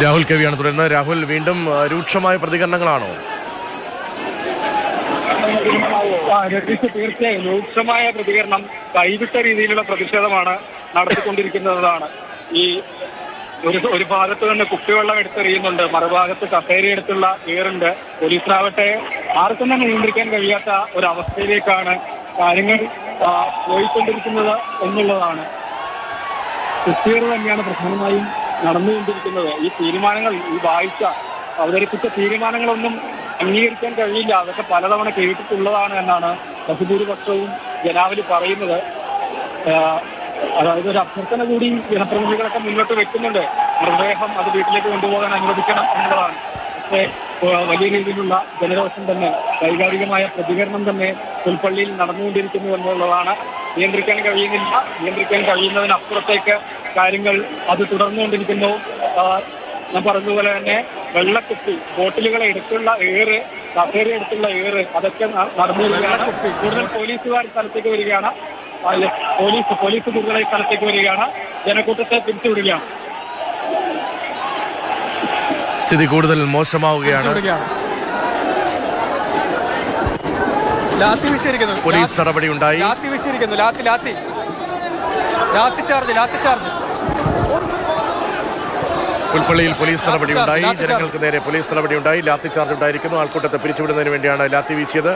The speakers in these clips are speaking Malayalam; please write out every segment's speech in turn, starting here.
രാഹുൽ കവിയാണ് തുടരുന്നത്. രാഹുൽ, വീണ്ടും രൂക്ഷമായ പ്രതികരണങ്ങളാണോ? തീർച്ചയായും രൂക്ഷമായ പ്രതികരണം, കൈവിട്ട രീതിയിലുള്ള പ്രതിഷേധമാണ് നടത്തിക്കൊണ്ടിരിക്കുന്നതാണ്. ഈ ഒരു ഭാഗത്ത് നിന്ന് കുപ്പിവെള്ളം എടുത്തെറിയുന്നുണ്ട്, മറുഭാഗത്ത് കസേരയെടുത്തുള്ള ഏറുണ്ട്. പോലീസിനാവട്ടെ ആർക്കും തന്നെ നിയന്ത്രിക്കാൻ കഴിയാത്ത ഒരവസ്ഥയിലേക്കാണ് കാര്യങ്ങൾ പോയിക്കൊണ്ടിരിക്കുന്നത് എന്നുള്ളതാണ്. കുപ്പിയേറ് തന്നെയാണ് പ്രധാനമായും നടന്നുകൊണ്ടിരിക്കുന്നത്. ഈ തീരുമാനങ്ങൾ, ഈ വായിച്ച അവതരിപ്പിച്ച തീരുമാനങ്ങളൊന്നും അംഗീകരിക്കാൻ കഴിയില്ല. അതൊക്കെ പലതവണ കേട്ടിട്ടുള്ളതാണ് എന്നാണ് ബഹുഭൂരിപക്ഷവും ജനാവലി പറയുന്നത്. അതായത് ഒരു അഭ്യർത്ഥന കൂടി ജനപ്രതിനിധികളൊക്കെ മുന്നോട്ട് വെക്കുന്നുണ്ട്. മൃതദേഹം അത് വീട്ടിലേക്ക് കൊണ്ടുപോകാൻ അനുവദിക്കണം എന്നുള്ളതാണ്. പക്ഷേ വലിയ രീതിയിലുള്ള ജനരോഷം തന്നെ, വൈകാരികമായ പ്രതികരണം തന്നെ പുൽപ്പള്ളിയിൽ നടന്നുകൊണ്ടിരിക്കുന്നു എന്നുള്ളതാണ്. നിയന്ത്രിക്കാൻ കഴിയുന്നില്ല. നിയന്ത്രിക്കാൻ കഴിയുന്നതിനപ്പുറത്തേക്ക് കാര്യങ്ങൾ അത് തുടർന്നുകൊണ്ടിരിക്കുന്നു. ഞാൻ പറഞ്ഞതുപോലെ തന്നെ വെള്ളക്കുപ്പി, ബോട്ടിലുകളെ എടുത്തുള്ള ഏറ്, കസേര എടുത്തുള്ള ഏറ്, അതൊക്കെ നടന്നു വരികയാണ്. കൂടുതൽ പോലീസുകാർ സ്ഥലത്തേക്ക് വരികയാണ്. പോലീസ് കൂടുതലായി സ്ഥലത്തേക്ക് വരികയാണ്. ജനക്കൂട്ടത്തെ പിരിച്ചുവിടുകയാണ്. സ്ഥിതി കൂടുതൽ മോശമാവുകയാണ്. പോലീസ് നടപടി ഉണ്ടായി. പുൽപ്പള്ളിയിൽ പോലീസ് നടപടി ഉണ്ടായി. ജനങ്ങൾക്ക് നേരെ പോലീസ് നടപടി ഉണ്ടായി. ലാത്തി ചാർജ് ഉണ്ടായിരിക്കുന്നു. ആൾക്കൂട്ടത്തെ പിരിച്ചുവിടുന്നതിന് വേണ്ടിയാണ് ലാത്തി വീശിയത്.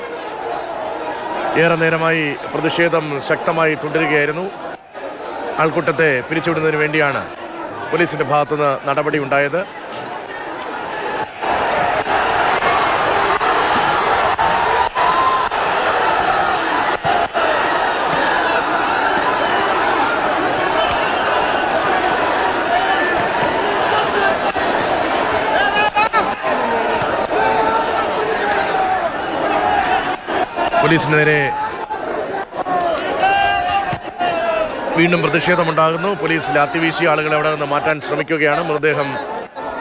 ഏറെ നേരമായി പ്രതിഷേധം ശക്തമായി തുടരുകയായിരുന്നു. ആൾക്കൂട്ടത്തെ പിരിച്ചുവിടുന്നതിന് വേണ്ടിയാണ് പോലീസിന്റെ ഭാഗത്തുനിന്ന് നടപടി ഉണ്ടായത്. പോലീസിന് നേരെ വീണ്ടും പ്രതിഷേധമുണ്ടാകുന്നു. പോലീസ് ലാത്തി വീശി ആളുകളെ അവിടെ നിന്ന് മാറ്റാൻ ശ്രമിക്കുകയാണ്. മൃതദേഹം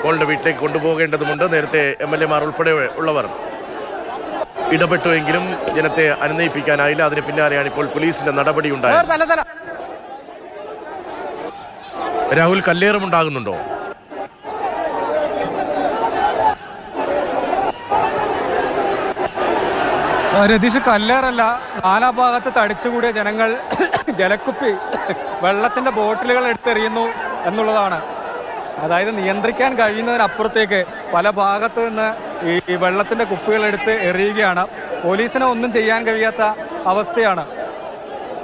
മോളുടെ വീട്ടിലേക്ക് കൊണ്ടുപോകേണ്ടതുണ്ട്. നേരത്തെ MLA-മാർ ഉൾപ്പെടെ ഉള്ളവർ ഇടപെട്ടുവെങ്കിലും ജനത്തെ അനുനയിപ്പിക്കാനായില്ല. അതിന് പിന്നാലെയാണ് ഇപ്പോൾ പോലീസിന്റെ നടപടി ഉണ്ടായത്. രാഹുൽ, കല്ലേറുമുണ്ടാകുന്നുണ്ടോ? രതീഷ്, കല്ലേറല്ല, നാനാഭാഗത്ത് തടിച്ചുകൂടിയ ജനങ്ങൾ ജലക്കുപ്പി, വെള്ളത്തിന്റെ ബോട്ടിലുകൾ എടുത്തെറിയുന്നു എന്നുള്ളതാണ്. അതായത് നിയന്ത്രിക്കാൻ കഴിയുന്നതിനപ്പുറത്തേക്ക് പല ഭാഗത്ത് നിന്ന് ഈ വെള്ളത്തിന്റെ കുപ്പികൾ എടുത്ത് എറിയുകയാണ്. പോലീസിനെ ഒന്നും ചെയ്യാൻ കഴിയാത്ത അവസ്ഥയാണ്.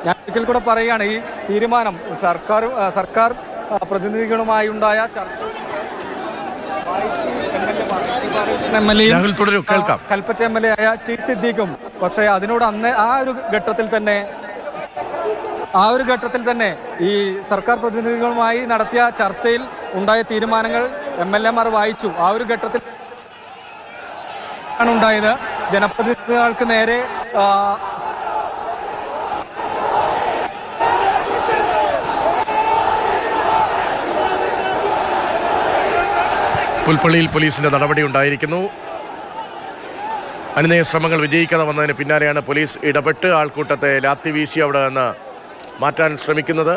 ഞാൻ ഒരിക്കൽ കൂടെ പറയുകയാണ്, ഈ തീരുമാനം സർക്കാർ പ്രതിനിധികളുമായി ഉണ്ടായ ചർച്ച കൽപ്പറ്റ MLA ആയ T. സിദ്ദീഖും, പക്ഷേ അതിനോട് ആ ഒരു ഘട്ടത്തിൽ തന്നെ ഈ സർക്കാർ പ്രതിനിധികളുമായി നടത്തിയ ചർച്ചയിൽ ഉണ്ടായ തീരുമാനങ്ങൾ MLA-മാർ വായിച്ചു. ആ ഒരു ഘട്ടത്തിൽ ആണ് ഉണ്ടായത്. ജനപ്രതിനിധികൾക്ക് നേരെ പുൽപ്പള്ളിയിൽ പോലീസിന്റെ നടപടി ഉണ്ടായിരിക്കുന്നു. അനുനയ ശ്രമങ്ങൾ വിജയിക്കാതെ വന്നതിന് പിന്നാലെയാണ് പോലീസ് ഇടപെട്ട് ആൾക്കൂട്ടത്തെ ലാത്തി വീശി അവിടെ നിന്ന് മാറ്റാൻ ശ്രമിക്കുന്നത്.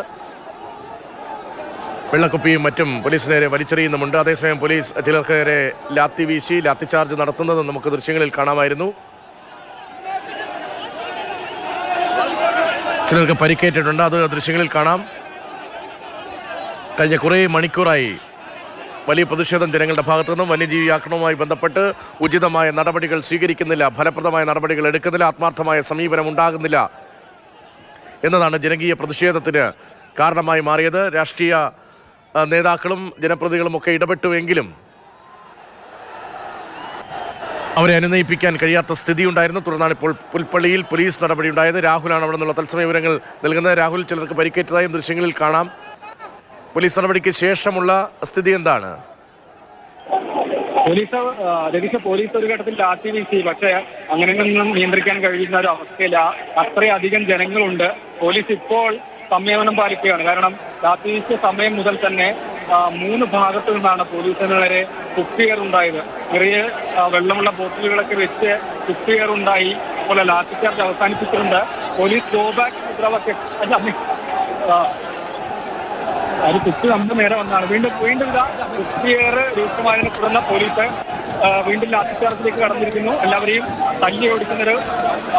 വെള്ളക്കുപ്പിയും മറ്റും പോലീസ് നേരെ വലിച്ചെറിയുന്നുമുണ്ട്. അതേസമയം പോലീസ് ചിലർക്ക് നേരെ ലാത്തി വീശി ലാത്തി ചാർജ് നടത്തുന്നത് നമുക്ക് ദൃശ്യങ്ങളിൽ കാണാമായിരുന്നു. ചിലർക്ക് പരിക്കേറ്റിട്ടുണ്ട്, അത് ദൃശ്യങ്ങളിൽ കാണാം. കഴിഞ്ഞ കുറേ മണിക്കൂറായി വലിയ പ്രതിഷേധം ജനങ്ങളുടെ ഭാഗത്തു നിന്നും. വന്യജീവി ആക്രമണവുമായി ബന്ധപ്പെട്ട് ഉചിതമായ നടപടികൾ സ്വീകരിക്കുന്നില്ല, ഫലപ്രദമായ നടപടികൾ എടുക്കുന്നില്ല, ആത്മാർത്ഥമായ സമീപനം ഉണ്ടാകുന്നില്ല എന്നതാണ് ജനകീയ പ്രതിഷേധത്തിന് കാരണമായി മാറിയത്. രാഷ്ട്രീയ നേതാക്കളും ജനപ്രതിനിധികളും ഒക്കെ ഇടപെട്ടുവെങ്കിലും അവരെ അനുനയിപ്പിക്കാൻ കഴിയാത്ത സ്ഥിതിയുണ്ടായിരുന്നു. തുടർന്നാണ് ഇപ്പോൾ പുൽപ്പള്ളിയിൽ പോലീസ് നടപടി ഉണ്ടായത്. രാഹുലാണ് അവിടെ നിന്നുള്ള തത്സമയ വിവരങ്ങൾ നൽകുന്നത്. രാഹുൽ, ചിലർക്ക് പരിക്കേറ്റതായും ദൃശ്യങ്ങളിൽ കാണാം. പോലീസ് നടപടിക്ക് ശേഷമുള്ള സ്ഥിതി എന്താണ്? പോലീസ് ഒരു ഘട്ടത്തിൽ ലാത്തി വീശി, പക്ഷേ അങ്ങനെയൊന്നും നിയന്ത്രിക്കാൻ കഴിയുന്ന ഒരു അവസ്ഥയില്ല. അത്രയധികം ജനങ്ങളുണ്ട്. പോലീസ് ഇപ്പോൾ സംയമനം പാലിക്കുകയാണ്. കാരണം ലാത്തി വീശിയ സമയം മുതൽ തന്നെ 3 ഭാഗത്തു നിന്നാണ് പോലീസിന് നേരെ കുപ്പിയേറുണ്ടായത്. ചെറിയ വെള്ളമുള്ള ബോട്ടിലുകളൊക്കെ വെച്ച് കുപ്പിയേറുണ്ടായി. അതുപോലെ ലാത്തി ചാർജ് അവസാനിപ്പിച്ചിട്ടുണ്ട്. പോലീസ് ഗോ ബാക്ക് മുദ്രാവാക്യം അത് കുത്തി നമ്മുടെ നേരെ വന്നതാണ്. വീണ്ടും ഇതാ കുത്തിയേറെ രൂക്ഷമായതിനെ തുടർന്ന് പോലീസ് വീണ്ടും ലാത്തിച്ചാർജിലേക്ക് കടന്നിരിക്കുന്നു. എല്ലാവരെയും തല്ലി ഓടിക്കുന്നൊരു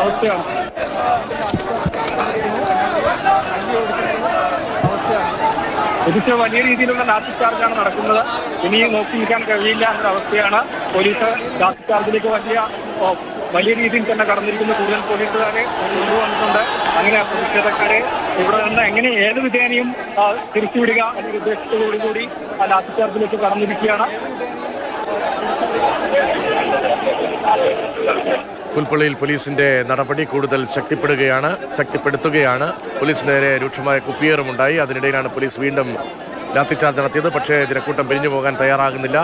അവസ്ഥയാണ്. ഇതിന് വലിയ രീതിയിലുള്ള ലാത്തി ചാർജാണ് നടക്കുന്നത്. ഇനി നോക്കി നിൽക്കാൻ കഴിയില്ല എന്നൊരവസ്ഥയാണ്. പോലീസ് ലാത്തി ചാർജിലേക്ക് വലിയ രീതിയിൽ തന്നെ കടന്നിരിക്കുന്നു. കൂടുതൽ പോലീസുകാരെ കൊണ്ടുവന്നിട്ടുണ്ട്. അങ്ങനെ പ്രതിഷേധക്കാരെ ഇവിടെ നിന്ന് എങ്ങനെ ഏത് വിധേനയും തിരിച്ചുവിടുക എന്നൊരു ഉദ്ദേശത്തോടുകൂടി ആ ലാത്തി ചാർജിലേക്ക് കടന്നിരിക്കുകയാണ്. പുൽപ്പള്ളിയിൽ പോലീസിന്റെ നടപടി കൂടുതൽ ശക്തിപ്പെടുത്തുകയാണ്. പോലീസിന് നേരെ രൂക്ഷമായ കുപ്പിയേറുമുണ്ടായി. അതിനിടയിലാണ് പോലീസ് വീണ്ടും ലാത്തിച്ചാർജ് നടത്തിയത്. പക്ഷേ ജനക്കൂട്ടം പിരിഞ്ഞു പോകാൻ തയ്യാറാകുന്നില്ല.